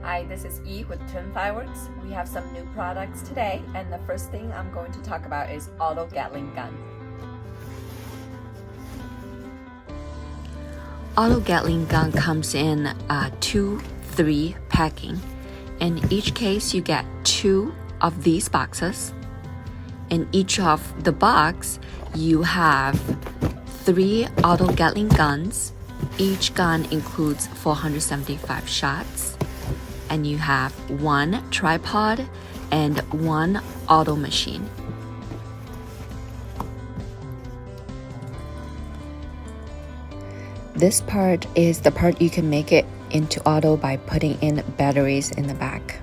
Hi, this is E with Twin Fireworks. We have some new products today, and the first thing I'm going to talk about is auto Gatling gun. Auto Gatling gun comes in 2-3 packing. In each case, you get 2 of these boxes. In each of the box, you have 3 auto Gatling guns. Each gun includes 475 shots. And you have 1 tripod and 1 auto machine. This part is the part you can make it into auto by putting in batteries in the back.